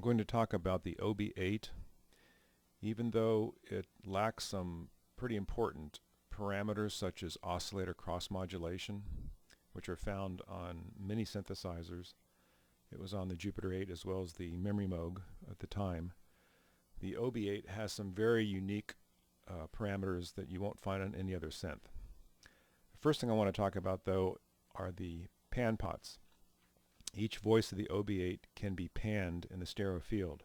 going to talk about the OB-8. Even though it lacks some pretty important parameters such as oscillator cross-modulation, which are found on many synthesizers. It was on the Jupiter 8 as well as the Memorymoog at the time. The OB-8 has some very unique parameters that you won't find on any other synth. The first thing I want to talk about, though, are the pan pots. Each voice of the OB-8 can be panned in the stereo field.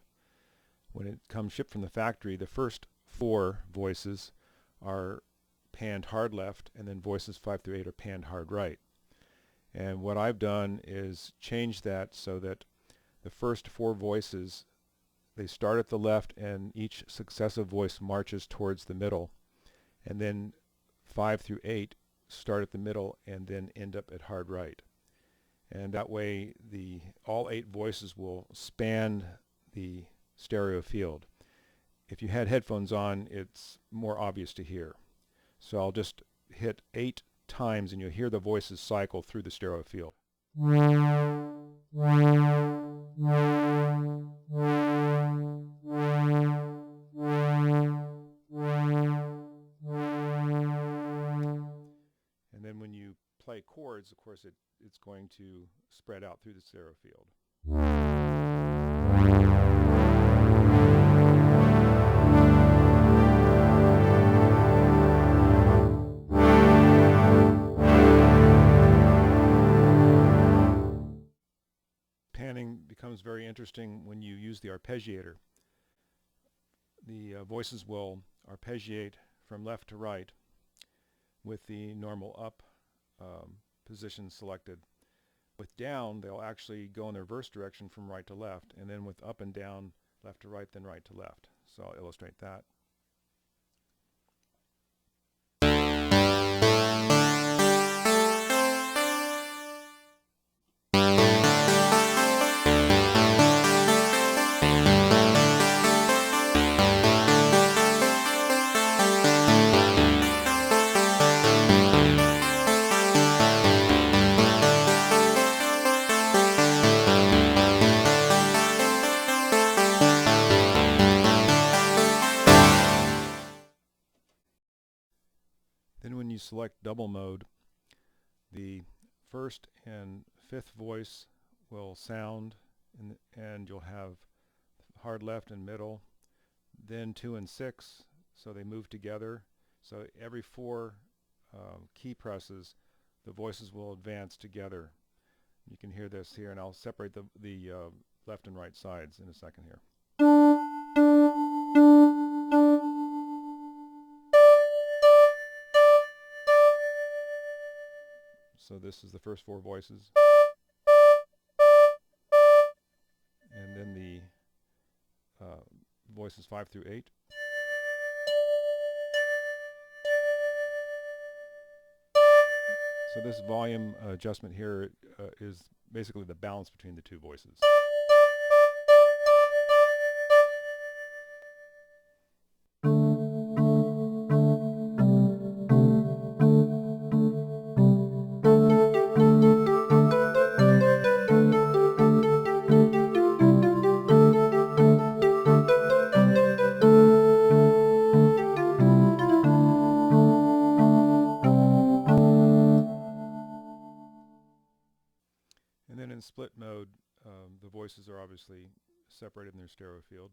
When it comes shipped from the factory, the first 4 voices are panned hard left, and then voices 5 through 8 are panned hard right. And what I've done is change that so that the first 4 voices, they start at the left and each successive voice marches towards the middle, and then 5 through 8 start at the middle and then end up at hard right. And that way all 8 voices will span the stereo field. If you had headphones on, it's more obvious to hear. So I'll just hit 8 times and you'll hear the voices cycle through the stereo field. And then when you play chords, of course, it's going to spread out through the stereo field. Panning becomes very interesting when you use the arpeggiator. The voices will arpeggiate from left to right with the normal up position selected. With down, they'll actually go in the reverse direction from right to left, and then with up and down, left to right, then right to left. So I'll illustrate that. Then when you select double mode, the first and 5th voice will sound, and you'll have hard left and middle, then 2 and 6, so they move together. So every 4 key presses, the voices will advance together. You can hear this here, and I'll separate the left and right sides in a second here. So this is the first 4 voices. And then the voices 5 through 8. So this volume adjustment here is basically the balance between the 2 voices. And then in split mode, the voices are obviously separated in their stereo field.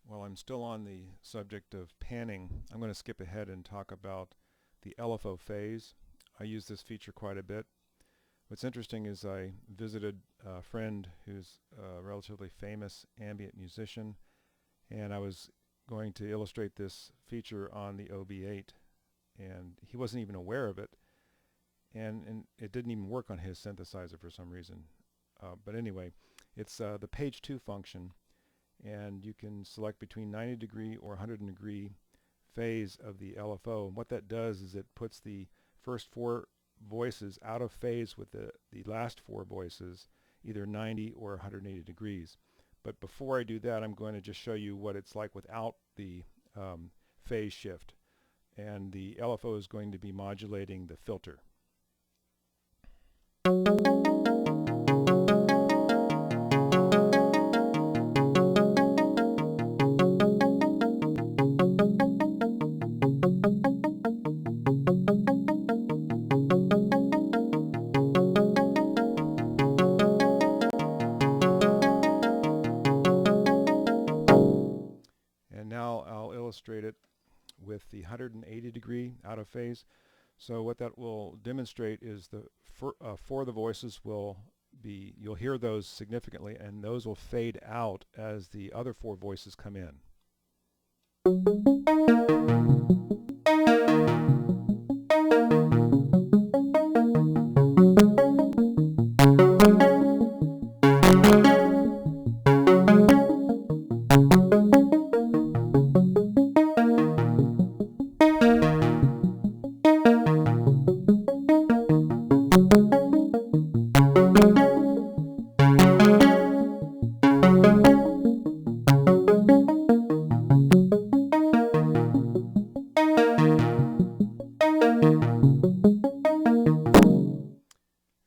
While I'm still on the subject of panning, I'm going to skip ahead and talk about the LFO phase. I use this feature quite a bit. What's interesting is I visited a friend who's a relatively famous ambient musician, and I was going to illustrate this feature on the OB-8, and he wasn't even aware of it, and it didn't even work on his synthesizer for some reason. But anyway, it's the page 2 function, and you can select between 90 degree or 100 degree phase of the LFO. And what that does is it puts the first 4 voices out of phase with the last 4 voices, either 90 or 180 degrees. But before I do that, I'm going to just show you what it's like without the phase shift. And the LFO is going to be modulating the filter. And now I'll illustrate it with the 180 degree out of phase. So what that will demonstrate is the 4 of the voices will be, you'll hear those significantly, and those will fade out as the other 4 voices come in.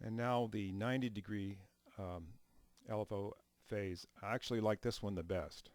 And now the 90 degree LFO phase. I actually like this one the best.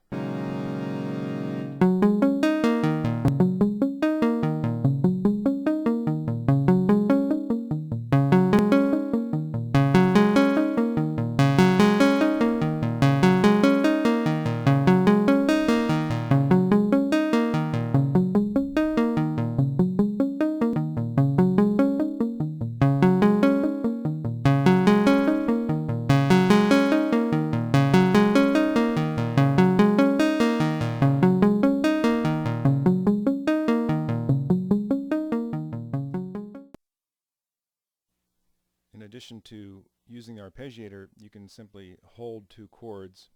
In addition to using the arpeggiator, you can simply hold 2 chords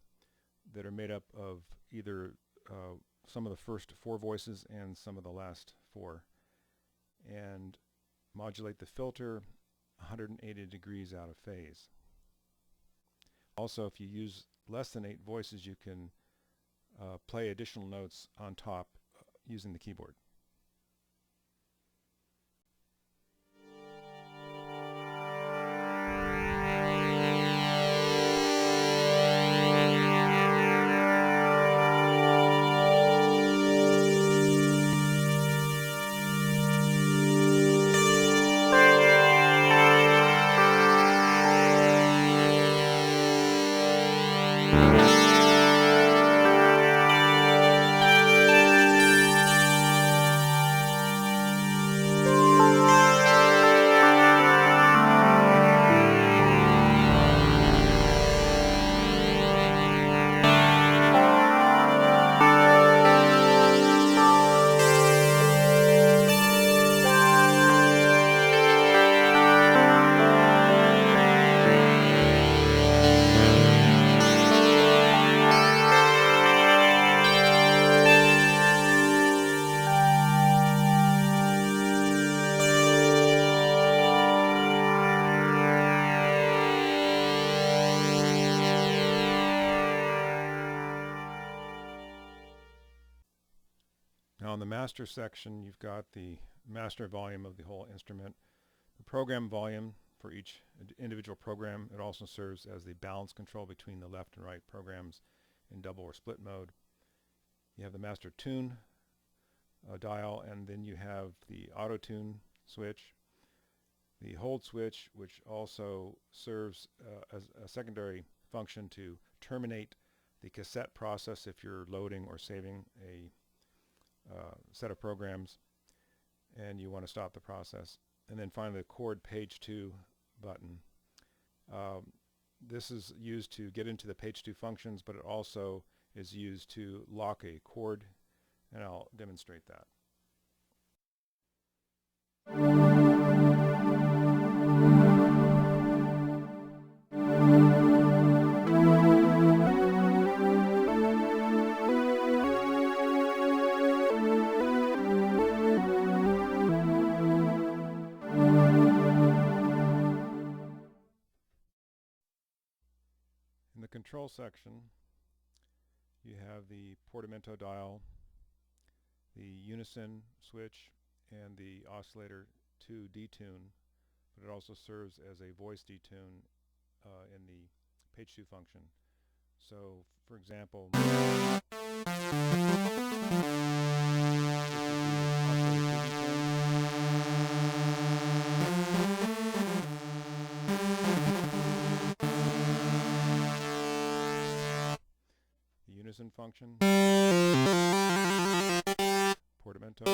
that are made up of either some of the first 4 voices and some of the last 4, and modulate the filter 180 degrees out of phase. Also, if you use less than 8 voices, you can play additional notes on top using the keyboard. Now in the master section, you've got the master volume of the whole instrument, the program volume for each individual program. It also serves as the balance control between the left and right programs in double or split mode. You have the master tune dial, and then you have the auto tune switch, the hold switch, which also serves as a secondary function to terminate the cassette process if you're loading or saving a set of programs and you want to stop the process. And then finally the chord page 2 button, This is used to get into the page 2 functions, but it also is used to lock a chord, and I'll demonstrate that. In the control section, you have the portamento dial, the unison switch, and the oscillator to detune, but it also serves as a voice detune in the page 2 function. So, for example, the unison function, portamento,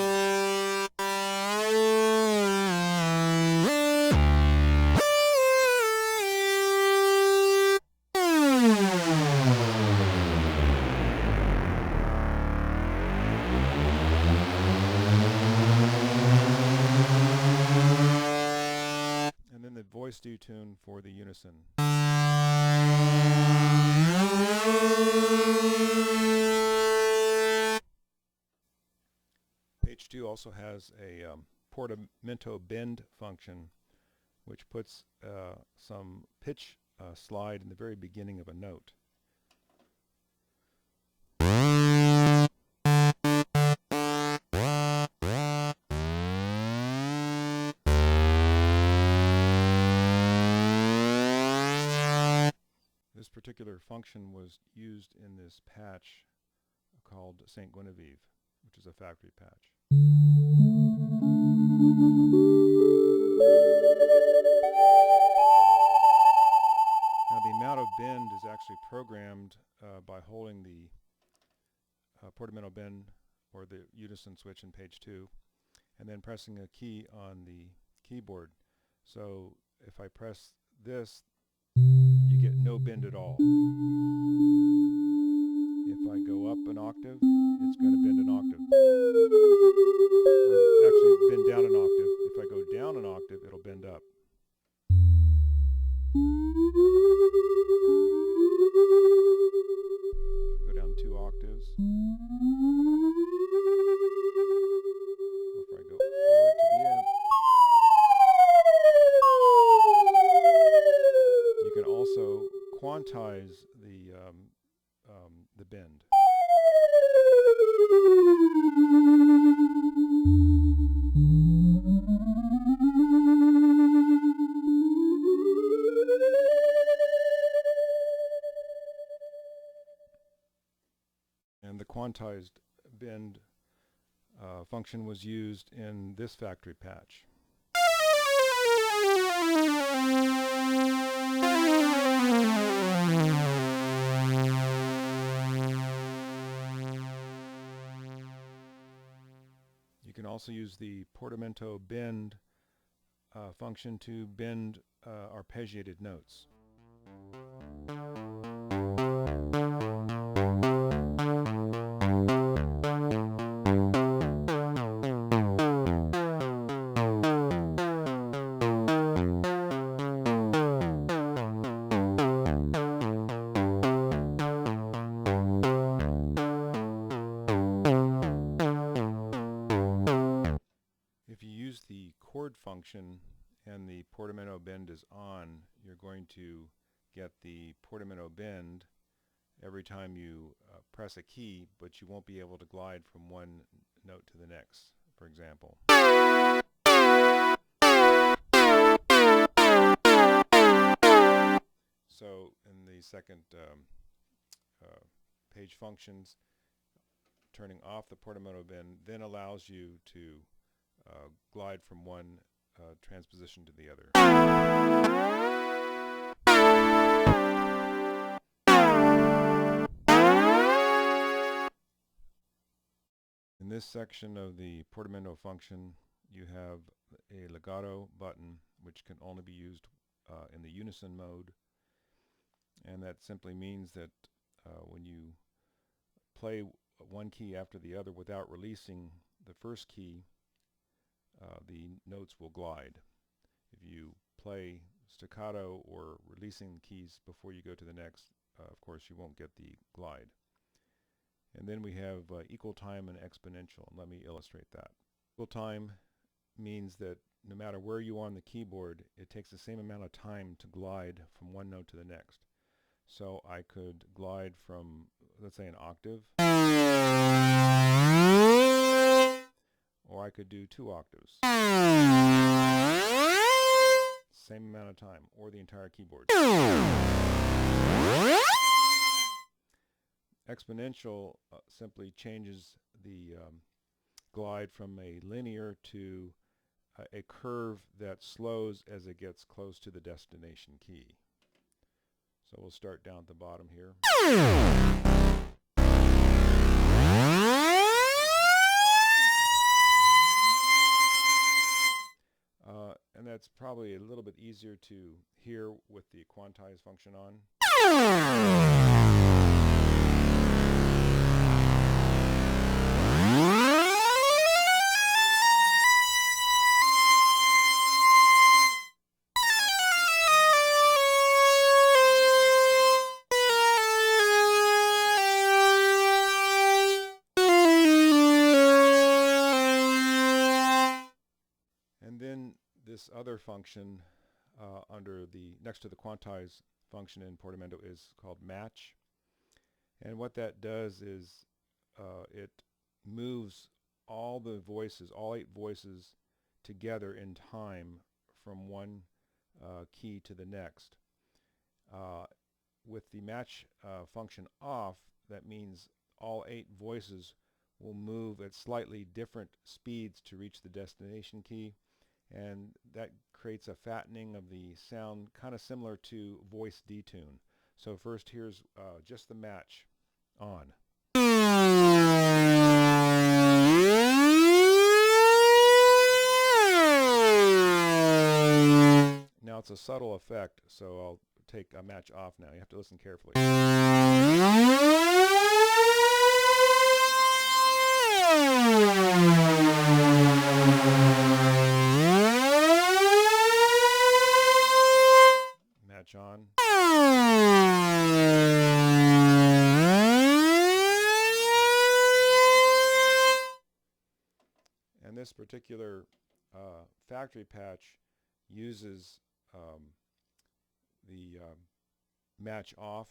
and then the voice detune for the unison. Page 2 also has a portamento bend function, which puts some pitch slide in the very beginning of a note. This particular function was used in this patch called St. Guinevere, which is a factory patch. Now the amount of bend is actually programmed by holding the portamento bend or the unison switch in page 2 and then pressing a key on the keyboard. So if I press this, you get no bend at all. If I go up an octave, it's going to bend an octave. Or actually bend down an octave. If I go down an octave, it'll bend up. Go down 2 octaves. Or if I go all the way to the end. You can also quantize the bend. And the quantized bend function was used in this factory patch. You can also use the portamento bend function to bend arpeggiated notes. If you use the chord function and the portamento bend is on, you're going to get the portamento bend every time you press a key, but you won't be able to glide from one note to the next, for example. So in the second page functions, turning off the portamento bend then allows you to glide from one transposition to the other. In this section of the portamento function, you have a legato button which can only be used in the unison mode, and that simply means that when you play one key after the other without releasing the first key, the notes will glide. If you play staccato or releasing the keys before you go to the next, of course you won't get the glide. And then we have equal time and exponential. Let me illustrate that. Equal time means that no matter where you are on the keyboard, it takes the same amount of time to glide from one note to the next. So I could glide from, let's say, an octave, or I could do 2 octaves. Same amount of time, or the entire keyboard. Exponential simply changes the glide from a linear to a curve that slows as it gets close to the destination key. So we'll start down at the bottom here. And that's probably a little bit easier to hear with the quantize function on. This other function under the next to the quantize function in portamento is called match, and what that does is it moves all the voices, all 8 voices, together in time from one key to the next. With the match function off, that means all 8 voices will move at slightly different speeds to reach the destination key, and that creates a fattening of the sound, kind of similar to voice detune. So first, here's just the match on. Now it's a subtle effect, so I'll take a match off now. You have to listen carefully. Match on. And this particular factory patch uses the match off,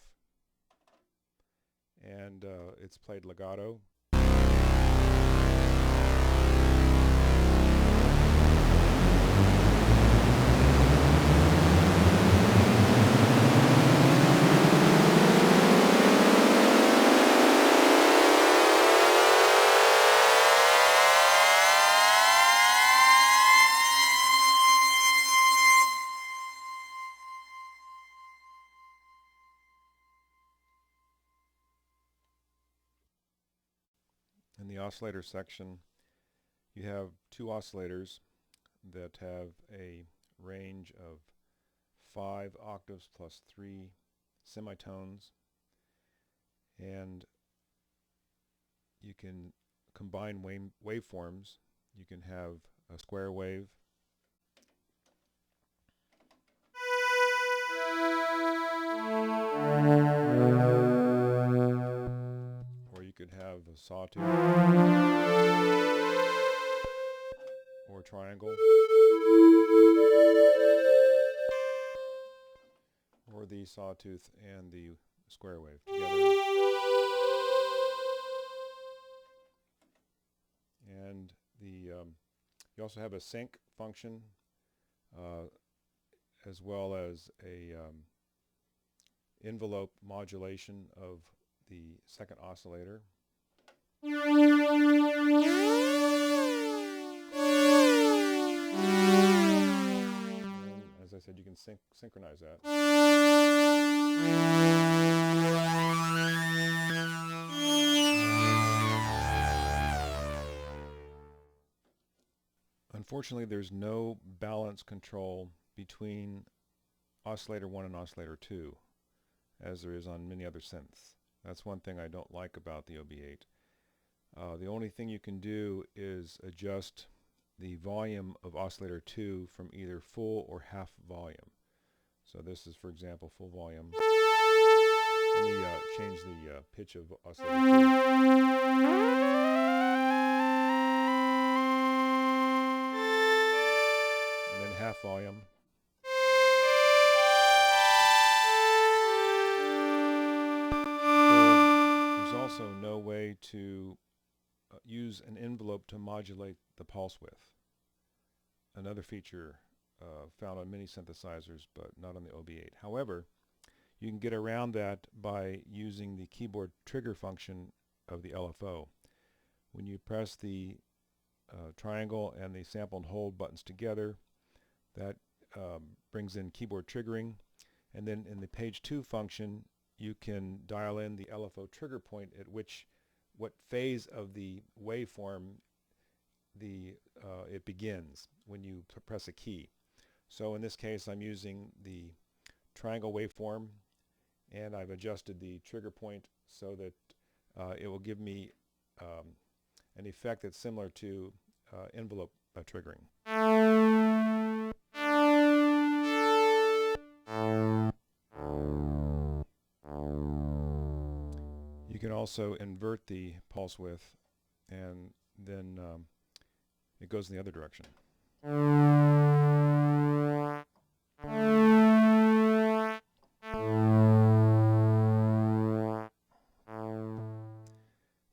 and it's played legato. In the oscillator section, you have 2 oscillators that have a range of 5 octaves plus 3 semitones, and you can combine waveforms. You can have a square wave, or you could have a sawtooth or a triangle, or the sawtooth and the square wave together. And you also have a sync function, as well as a envelope modulation of the second oscillator. And as I said, you can synchronize that. Unfortunately, there's no balance control between Oscillator 1 and Oscillator 2, as there is on many other synths. That's one thing I don't like about the OB-8. The only thing you can do is adjust the volume of Oscillator 2 from either full or half volume. So this is, for example, full volume. Let me change the pitch of Oscillator 2. And then half volume. There's also no way to use an envelope to modulate the pulse width. Another feature found on many synthesizers, but not on the OB-8. However, you can get around that by using the keyboard trigger function of the LFO. When you press the triangle and the sample and hold buttons together, that brings in keyboard triggering, and then in the page 2 function you can dial in the LFO trigger point at what phase of the waveform it begins when you press a key. So in this case I'm using the triangle waveform, and I've adjusted the trigger point so that it will give me an effect that's similar to envelope triggering. You can also invert the pulse width, and then it goes in the other direction.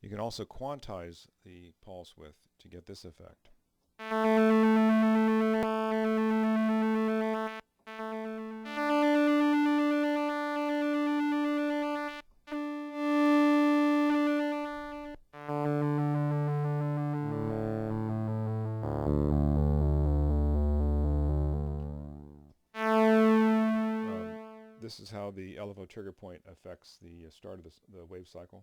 You can also quantize the pulse width to get this effect. This is how the LFO trigger point affects the start of the wave cycle.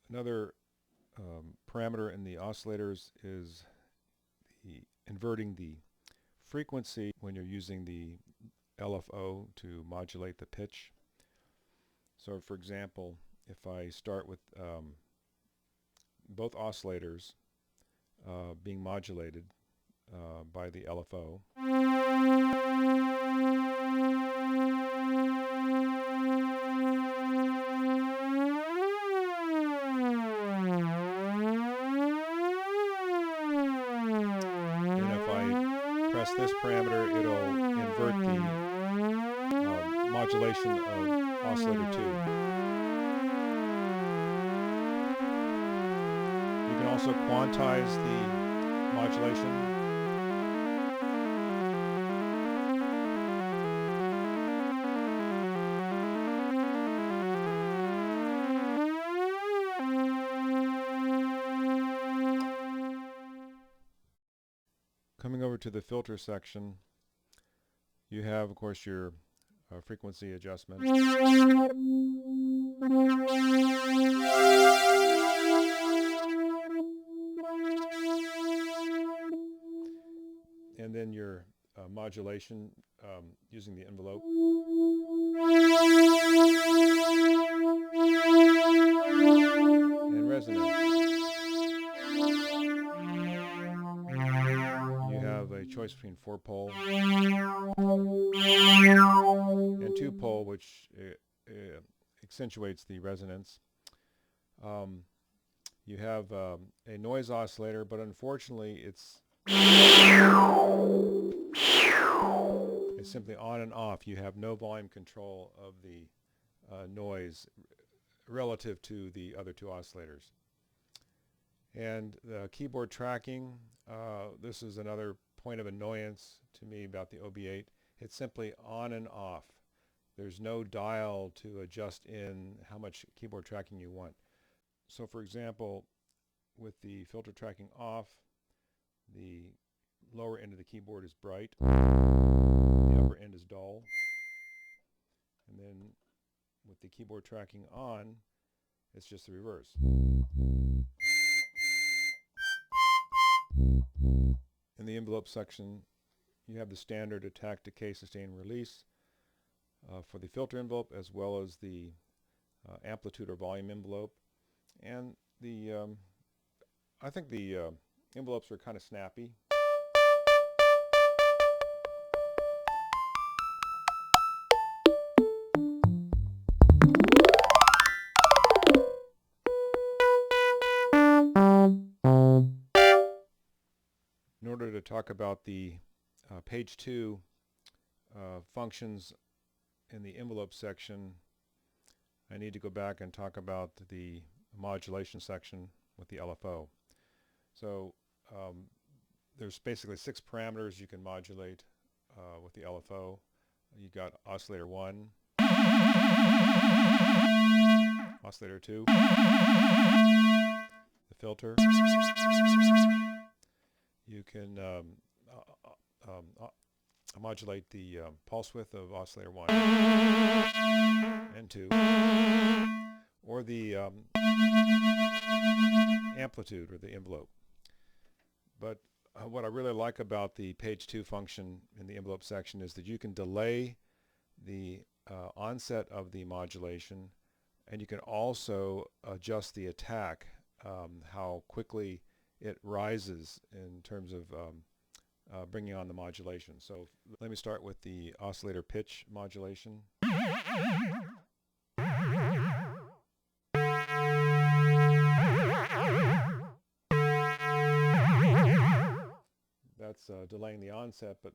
Another parameter in the oscillators is inverting the frequency when you're using the LFO to modulate the pitch. So for example, if I start with both oscillators being modulated by the LFO, this parameter, it'll invert the modulation of Oscillator 2. You can also quantize the modulation. Coming over to the filter section, you have, of course, your frequency adjustment. And then your modulation using the envelope. And resonance. A choice between 4-pole and 2-pole, which accentuates the resonance. You have a noise oscillator, but unfortunately it's simply on and off. You have no volume control of the noise relative to the other two oscillators. And the keyboard tracking, this is another point of annoyance to me about the OB-8. It's simply on and off. There's no dial to adjust in how much keyboard tracking you want. So for example, with the filter tracking off, the lower end of the keyboard is bright, the upper end is dull, and then with the keyboard tracking on, it's just the reverse. In the envelope section, you have the standard attack, decay, sustain, release for the filter envelope, as well as the amplitude or volume envelope. And the I think the envelopes are kind of snappy. In order to talk about the page 2 functions in the envelope section, I need to go back and talk about the modulation section with the LFO. So there's basically 6 parameters you can modulate with the LFO. You got oscillator 1, oscillator 2, the filter. You can modulate the pulse width of oscillator 1 and 2, or the amplitude or the envelope. But what I really like about the page 2 function in the envelope section is that you can delay the onset of the modulation, and you can also adjust the attack, how quickly it rises in terms of bringing on the modulation. So let me start with the oscillator pitch modulation. That's delaying the onset, but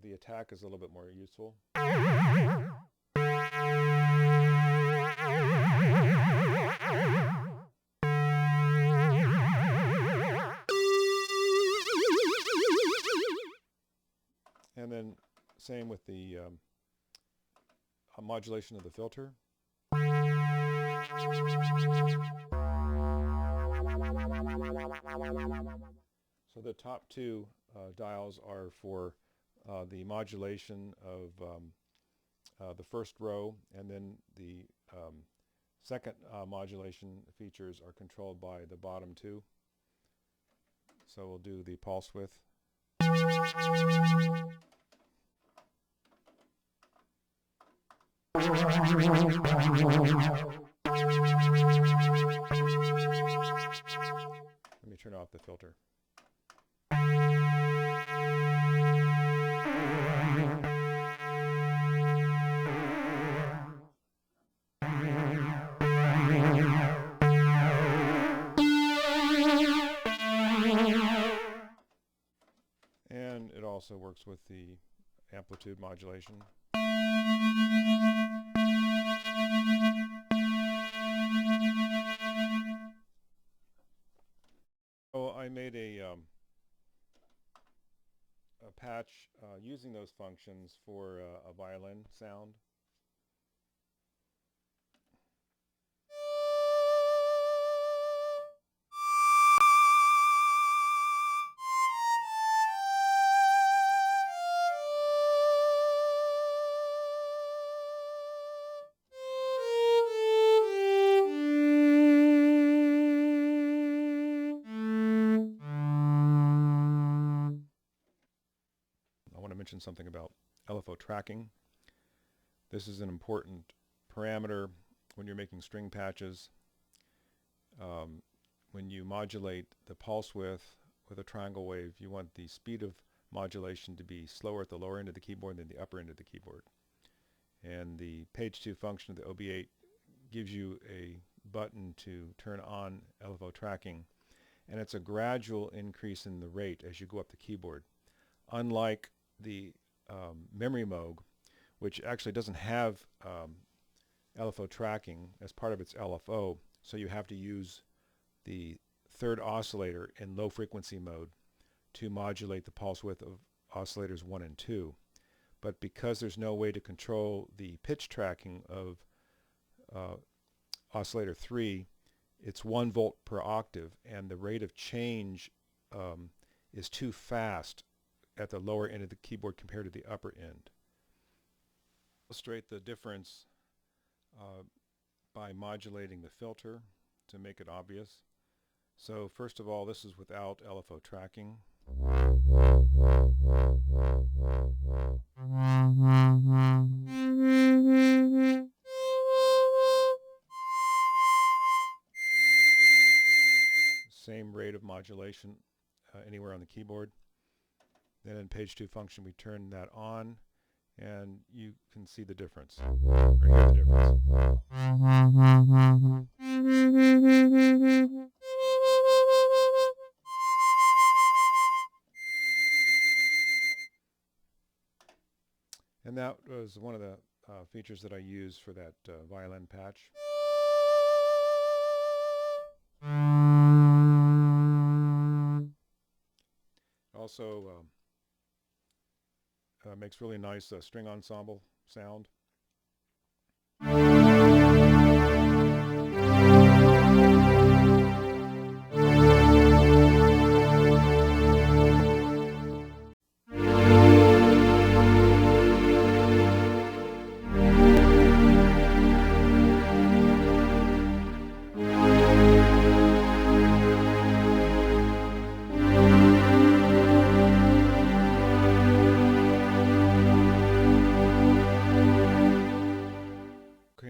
the attack is a little bit more useful. And then same with the modulation of the filter. So the top 2 dials are for the modulation of the first row, and then the second modulation features are controlled by the bottom 2. So we'll do the pulse width. Let me turn off the filter. And it also works with the amplitude modulation. So I made a patch using those functions for a violin sound. Mention something about LFO tracking. This is an important parameter when you're making string patches. When you modulate the pulse width with a triangle wave, you want the speed of modulation to be slower at the lower end of the keyboard than the upper end of the keyboard. And the page 2 function of the OB-8 gives you a button to turn on LFO tracking, and it's a gradual increase in the rate as you go up the keyboard. Unlike the Memorymoog, which actually doesn't have LFO tracking as part of its LFO, so you have to use the third oscillator in low frequency mode to modulate the pulse width of oscillators 1 and 2. But because there's no way to control the pitch tracking of oscillator 3, it's 1 volt per octave, and the rate of change is too fast at the lower end of the keyboard compared to the upper end. Illustrate the difference by modulating the filter to make it obvious. So first of all, this is without LFO tracking. Same rate of modulation anywhere on the keyboard. Then in page 2 function we turn that on and you can see the difference, or hear the difference. And that was one of the features that I used for that violin patch. Also makes really nice string ensemble sound.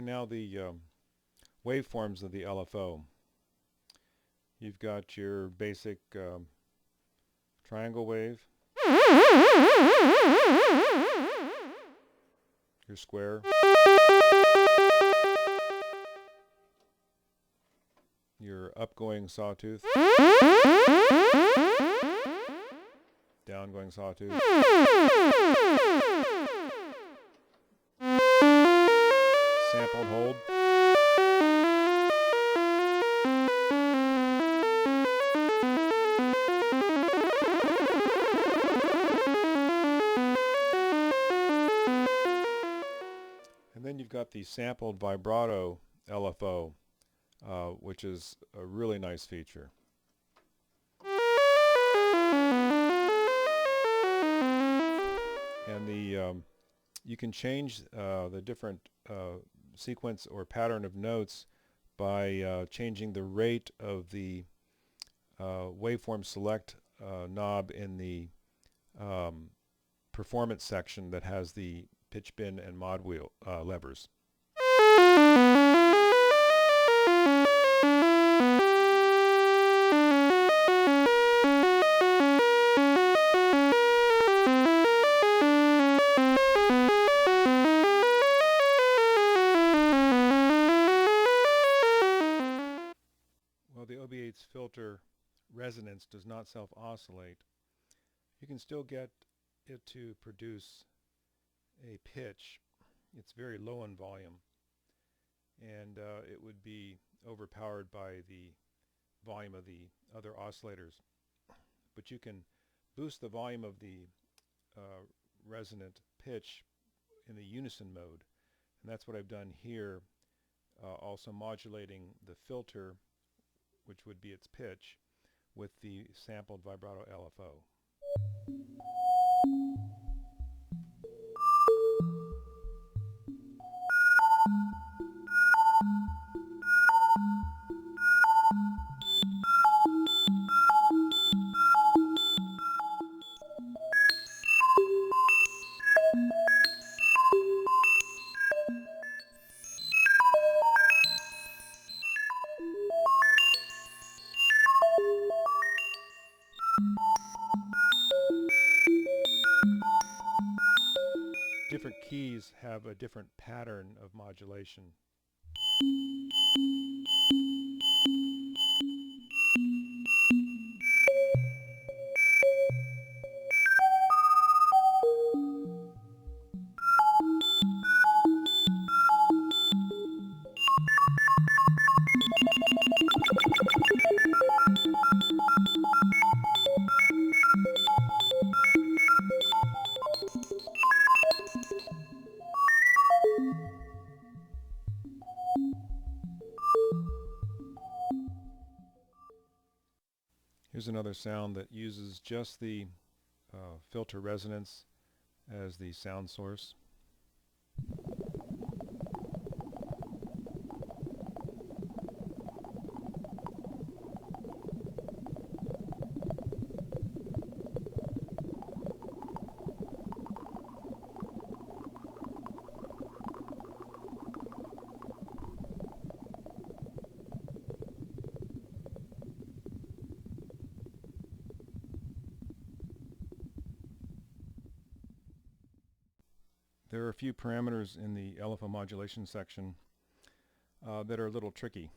Now the waveforms of the LFO. You've got your basic triangle wave, your square, your upgoing sawtooth, downgoing sawtooth, sample and hold, and then you've got the sampled vibrato LFO, which is a really nice feature. And you can change the different sequence or pattern of notes by changing the rate of the waveform select knob in the performance section that has the pitch bend and mod wheel levers. The OB-8's filter resonance does not self-oscillate. You can still get it to produce a pitch. It's very low in volume, and it would be overpowered by the volume of the other oscillators. But you can boost the volume of the resonant pitch in the unison mode, and that's what I've done here, also modulating the filter, which would be its pitch, with the sampled vibrato LFO. Different keys have a different pattern of modulation. Here's another sound that uses just the filter resonance as the sound source. There are a few parameters in the LFO modulation section that are a little tricky.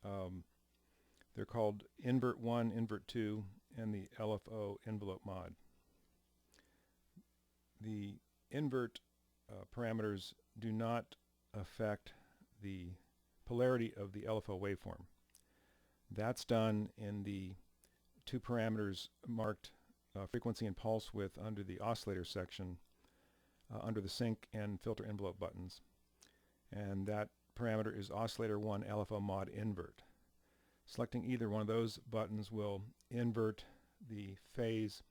They're called invert 1, invert 2, and the LFO envelope mod. The invert parameters do not affect the polarity of the LFO waveform. That's done in the two parameters marked frequency and pulse width under the oscillator section, under the sync and filter envelope buttons, and that parameter is oscillator 1 LFO mod invert. Selecting either one of those buttons will invert the phase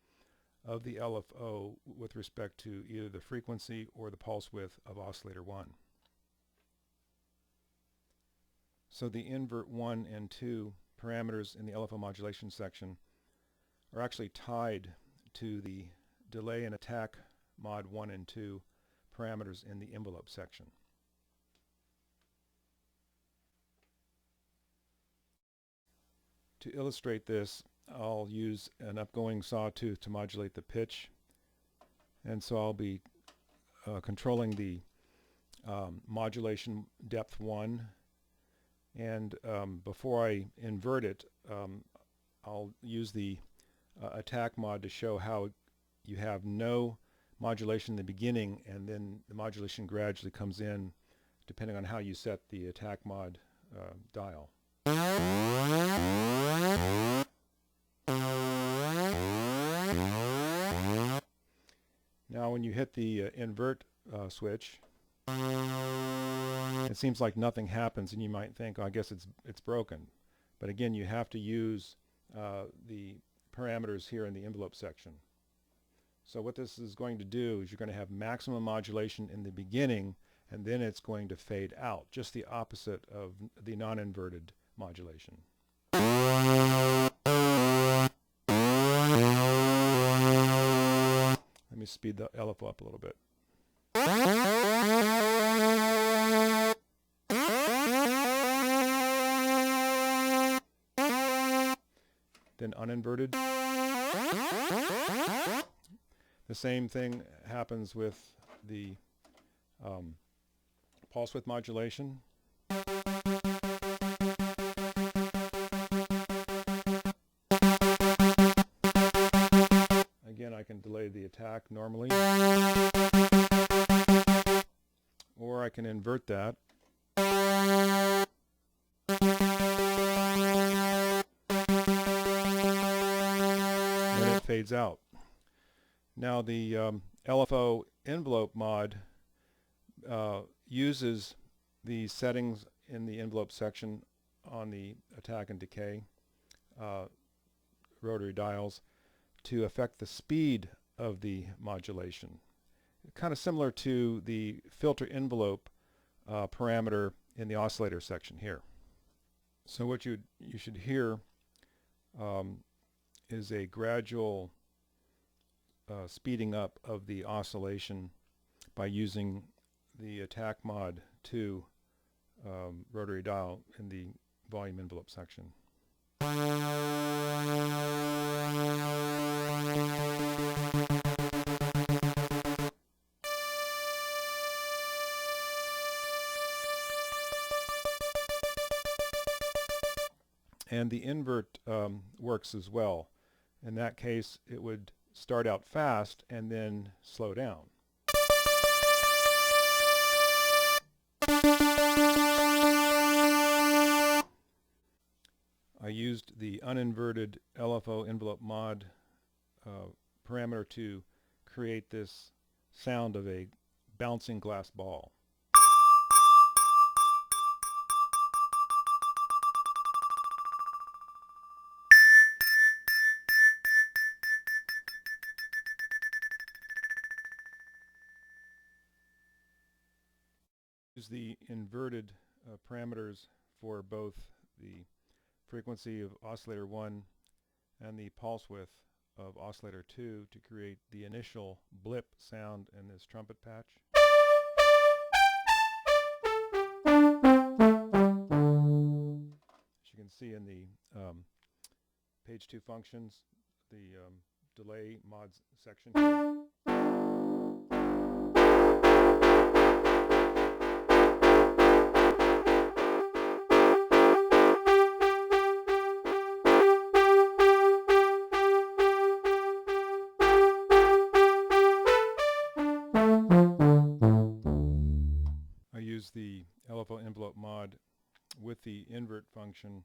of the LFO with respect to either the frequency or the pulse width of oscillator 1. So the invert 1 and 2 parameters in the LFO modulation section are actually tied to the delay and attack mod 1 and 2 parameters in the envelope section. To illustrate this, I'll use an upgoing sawtooth to modulate the pitch, and so I'll be controlling the modulation depth 1, and before I invert it, I'll use the attack mod to show how you have no modulation in the beginning, and then the modulation gradually comes in depending on how you set the attack mod dial. Now when you hit the invert switch, it seems like nothing happens, and you might think, oh, I guess it's broken. But again, you have to use the parameters here in the envelope section. So what this is going to do is you're going to have maximum modulation in the beginning, and then it's going to fade out, just the opposite of the non-inverted modulation. Let me speed the LFO up a little bit. Then uninverted. The same thing happens with the pulse width modulation. Again, I can delay the attack normally, or I can invert that. And it fades out. Now the LFO envelope mod uses the settings in the envelope section on the attack and decay rotary dials to affect the speed of the modulation. Kind of similar to the filter envelope parameter in the oscillator section here. So what you should hear is a gradual speeding up of the oscillation by using the attack mod 2 rotary dial in the volume envelope section. And the invert works as well. In that case, it would start out fast and then slow down. I used the uninverted LFO envelope mod parameter to create this sound of a bouncing glass ball. Use the inverted parameters for both the frequency of oscillator 1 and the pulse width of oscillator 2 to create the initial blip sound in this trumpet patch. As you can see in the page 2 functions, the delay mods section here. I use the LFO envelope mod with the invert function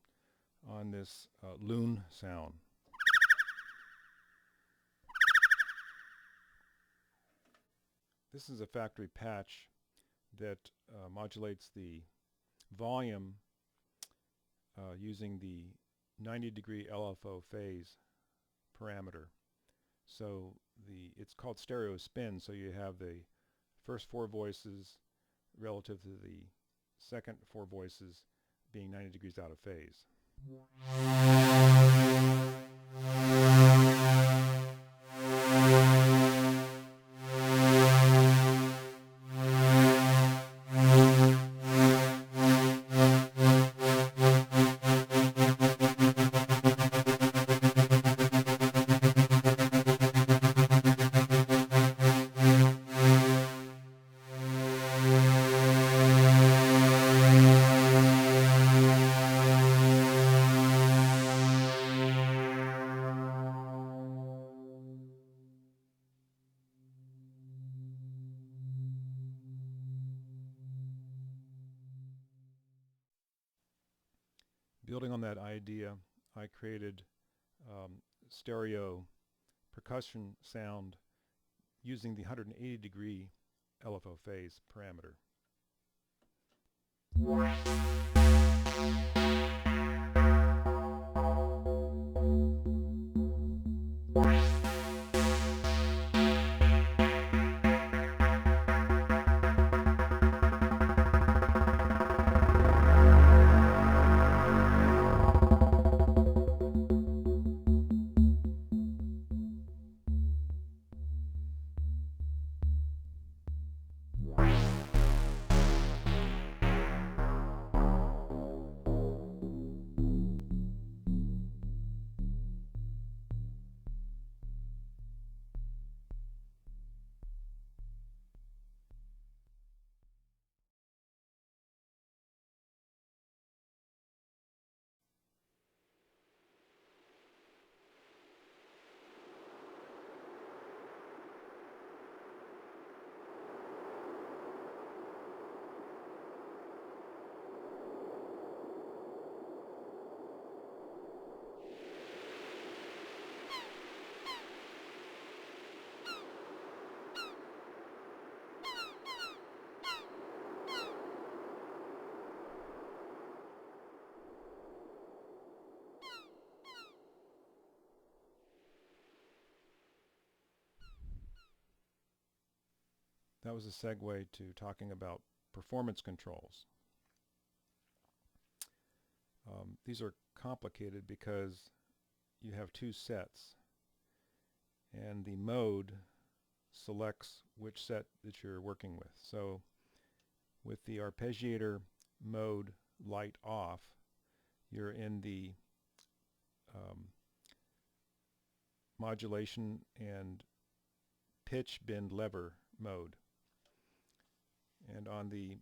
on this loon sound. This is a factory patch that modulates the volume using the 90-degree LFO phase parameter. So it's called stereo spin, so you have the first 4 voices relative to the second 4 voices being 90 degrees out of phase. Building on that idea, I created stereo percussion sound using the 180-degree LFO phase parameter. That was a segue to talking about performance controls. These are complicated because you have 2 sets, and the mode selects which set that you're working with. So with the Arpeggiator mode light off, you're in the modulation and pitch bend lever mode. And on the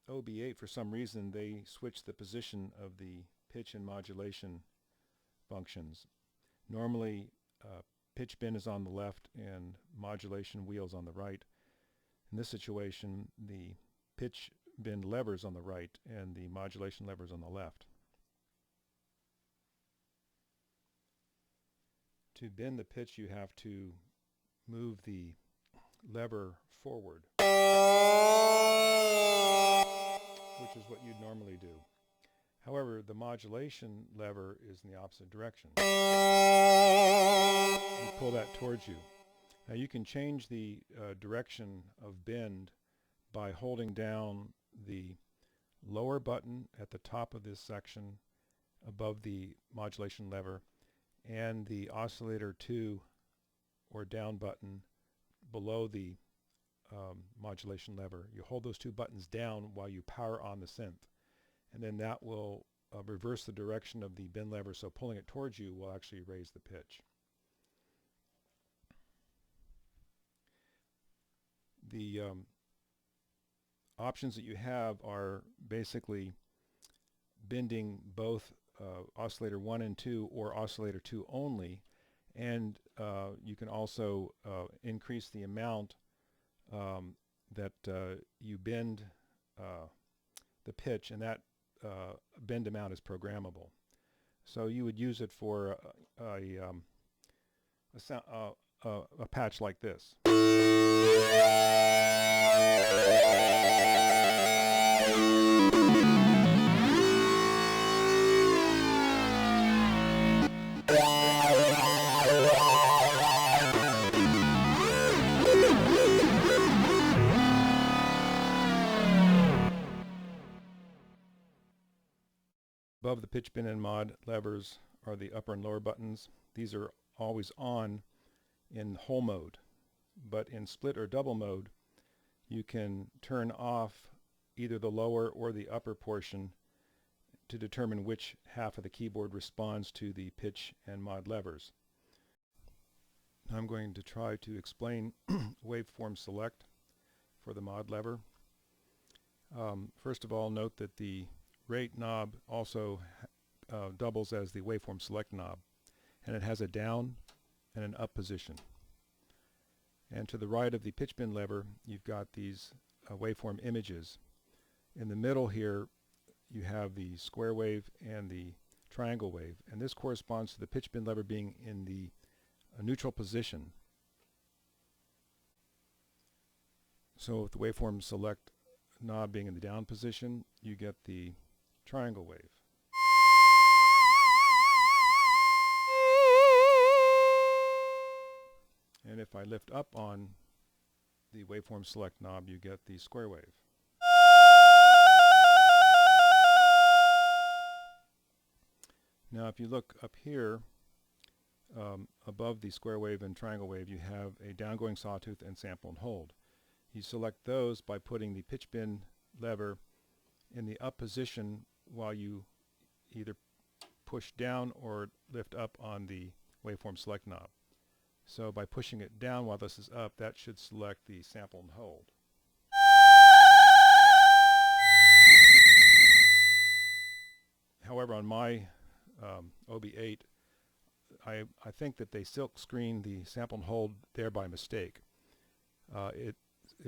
OB-8, for some reason, they switched the position of the pitch and modulation functions. Normally, pitch bend is on the left and modulation wheels on the right. In this situation, the pitch bend lever is on the right and the modulation lever is on the left. To bend the pitch, you have to move the lever forward, which is what you'd normally do. However, the modulation lever is in the opposite direction. You pull that towards you. Now you can change the direction of bend by holding down the lower button at the top of this section above the modulation lever and the oscillator 2 or down button below the modulation lever. You hold those two buttons down while you power on the synth, and then that will reverse the direction of the bend lever, so pulling it towards you will actually raise the pitch. The options that you have are basically bending both oscillator 1 and 2 or oscillator 2 only, and you can also increase the amount that you bend the pitch, and that bend amount is programmable. So you would use it for a patch like this. Above the pitch bend and mod levers are the upper and lower buttons. These are always on in whole mode, but in split or double mode you can turn off either the lower or the upper portion to determine which half of the keyboard responds to the pitch and mod levers. I'm going to try to explain waveform select for the mod lever. First of all, note that the rate knob also doubles as the waveform select knob, and it has a down and an up position. And to the right of the pitch bend lever you've got these waveform images. In the middle here you have the square wave and the triangle wave, and this corresponds to the pitch bend lever being in the neutral position. So with the waveform select knob being in the down position, you get the triangle wave. And if I lift up on the waveform select knob, you get the square wave. Now if you look up here above the square wave and triangle wave, you have a downgoing sawtooth and sample and hold. You select those by putting the pitch bend lever in the up position while you either push down or lift up on the waveform select knob. So by pushing it down while this is up, that should select the sample and hold. However, on my OB-8, I think that they silk screen the sample and hold there by mistake. It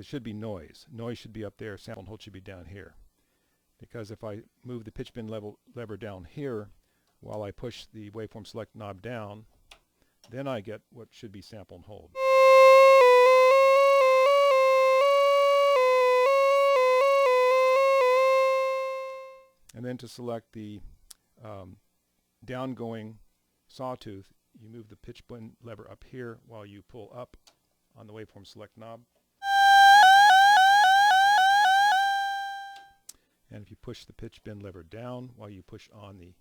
should be noise. Noise should be up there, sample and hold should be down here. Because if I move the pitch bend lever down here while I push the waveform select knob down, then I get what should be sample and hold. And then to select the downgoing sawtooth, you move the pitch bend lever up here while you pull up on the waveform select knob. And if you push the pitch bend lever down while you push on the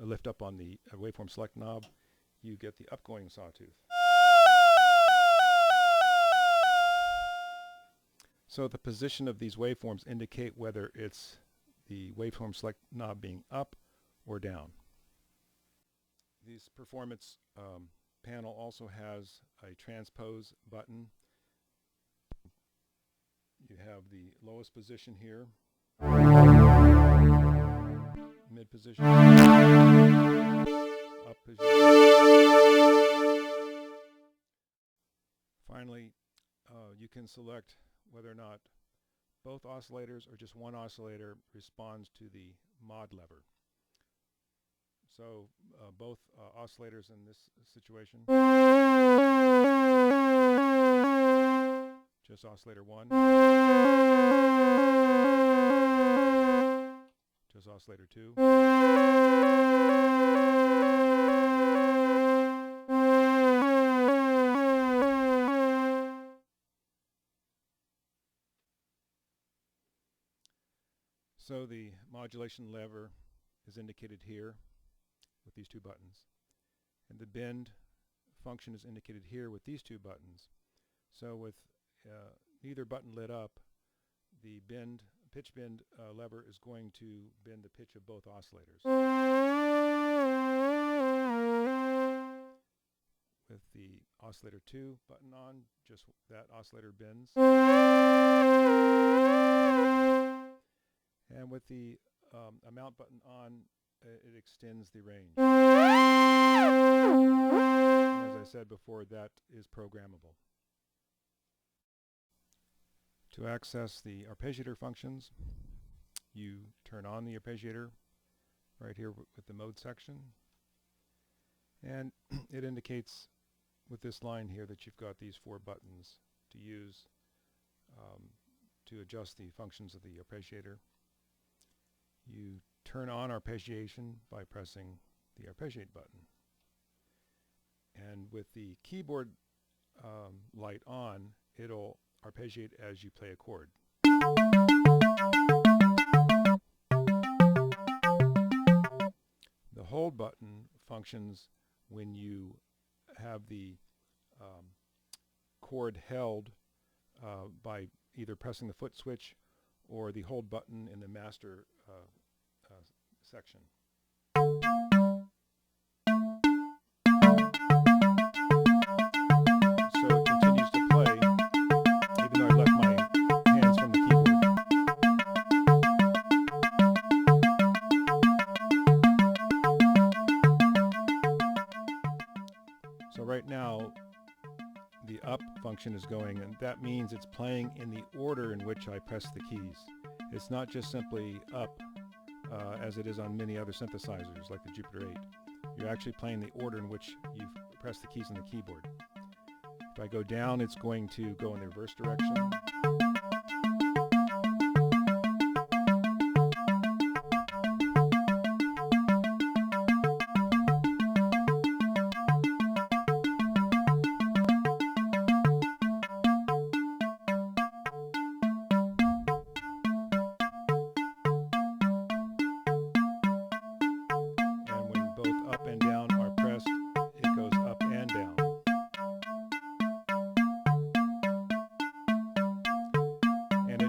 lift up on the waveform select knob, you get the upgoing sawtooth. So the position of these waveforms indicate whether it's the waveform select knob being up or down. This performance panel also has a transpose button. You have the lowest position here, mid position, up position. Finally, you can select whether or not both oscillators or just one oscillator responds to the mod lever. So both oscillators in this situation, just oscillator 1, just oscillator 2, So the modulation lever is indicated here with these two buttons, and the bend function is indicated here with these two buttons. So with neither button lit up, the pitch bend lever is going to bend the pitch of both oscillators. With the oscillator 2 button on, just that oscillator bends. And with the amount button on, it extends the range. And as I said before, that is programmable. To access the arpeggiator functions, you turn on the arpeggiator right here with the mode section, and it indicates with this line here that you've got these 4 buttons to use to adjust the functions of the arpeggiator. You turn on arpeggiation by pressing the arpeggiate button, and with the keyboard light on, it'll arpeggiate as you play a chord. The hold button functions when you have the chord held by either pressing the foot switch or the hold button in the master section. So it continues to play even though I left my hands from the keyboard. So right now the up function is going, and that means it's playing in the order in which I press the keys. It's not just simply up as it is on many other synthesizers like the Jupiter 8. You're actually playing the order in which you've pressed the keys on the keyboard. If I go down, it's going to go in the reverse direction.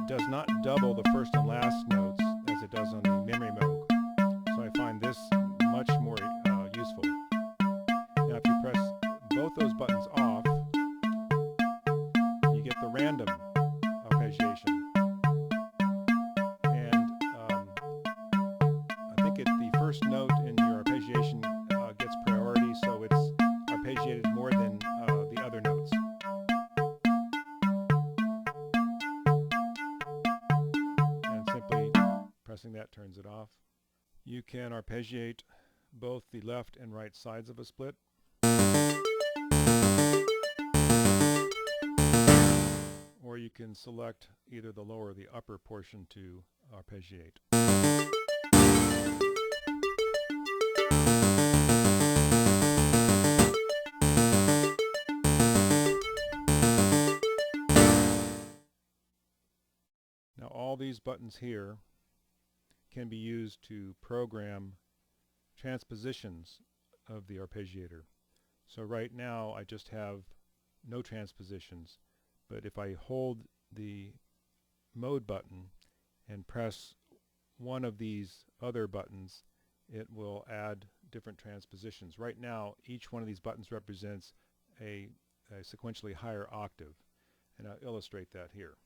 Does not double the first and last notes as it does on the Memorymoog. So I find this much more useful. Now if you press both those buttons off, you get the random arpeggiation. And I think the first note in your arpeggiation gets priority, so it's arpeggiated more than the other notes. Pressing that turns it off. You can arpeggiate both the left and right sides of a split. Or you can select either the lower or the upper portion to arpeggiate. Now all these buttons here can be used to program transpositions of the arpeggiator. So right now I just have no transpositions, but if I hold the mode button and press one of these other buttons, it will add different transpositions. Right now each one of these buttons represents a sequentially higher octave, and I'll illustrate that here.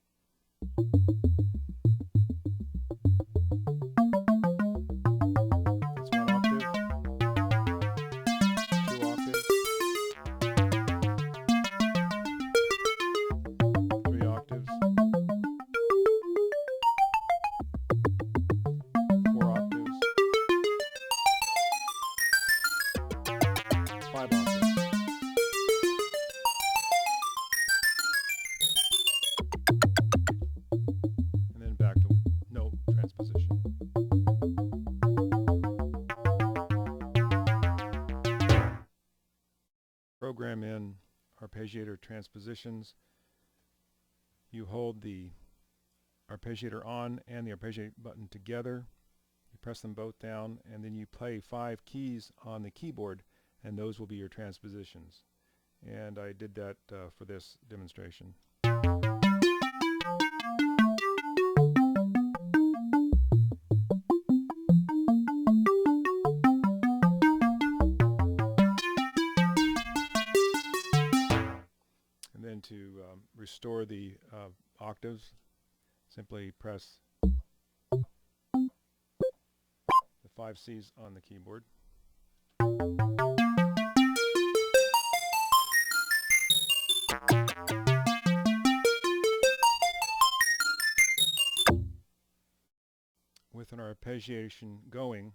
Program in arpeggiator transpositions. You hold the arpeggiator on and the arpeggiate button together. You press them both down, and then you play 5 keys on the keyboard, and those will be your transpositions. And I did that for this demonstration. And then to restore the octaves, simply press the 5 C's on the keyboard. With an arpeggiation going,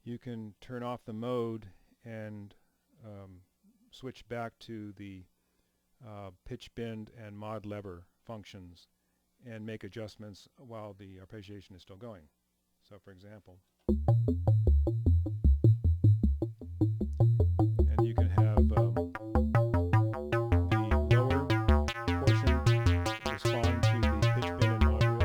you can turn off the mode and switch back to the pitch bend and mod lever functions and make adjustments while the arpeggiation is still going. So for example, and you can have the lower portion respond to the pitch bend and mod wheel.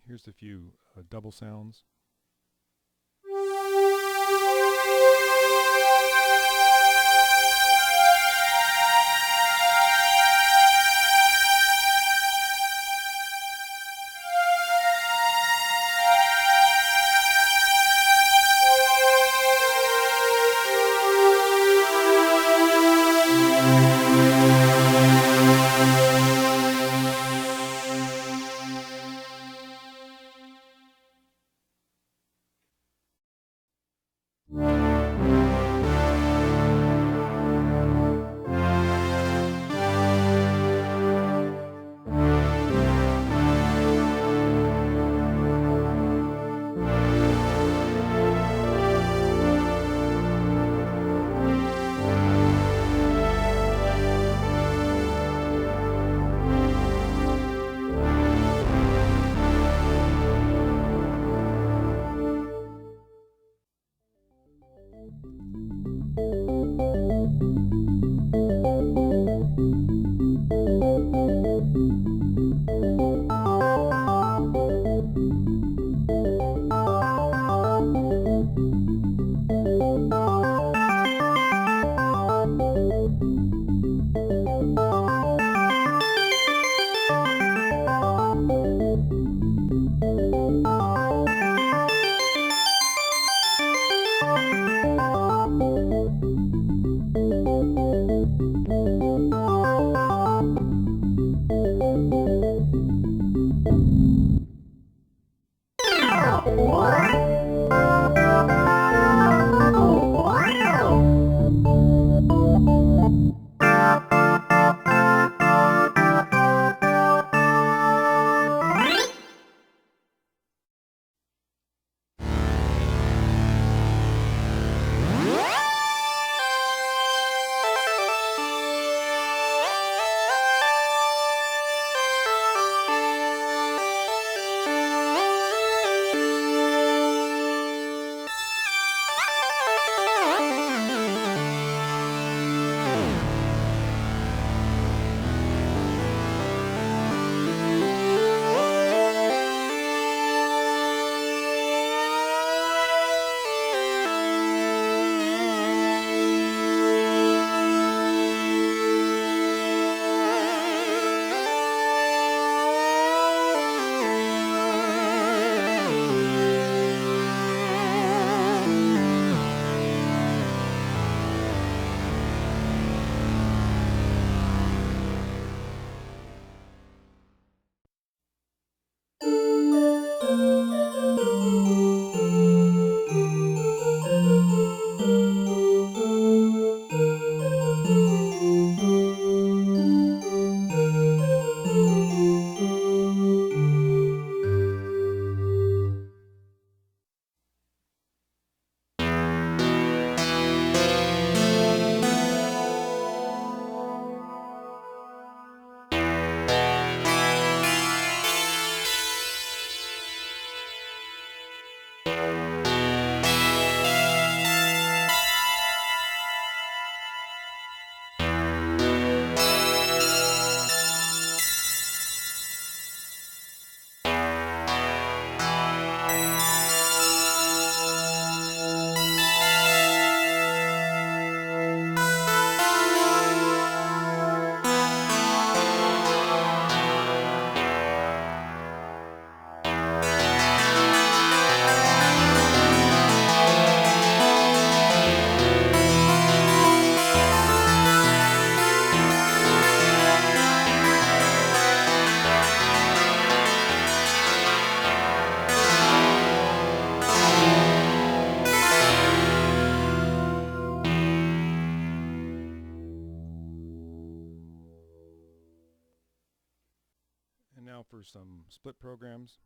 Here's a few double sounds. Now for some split programs.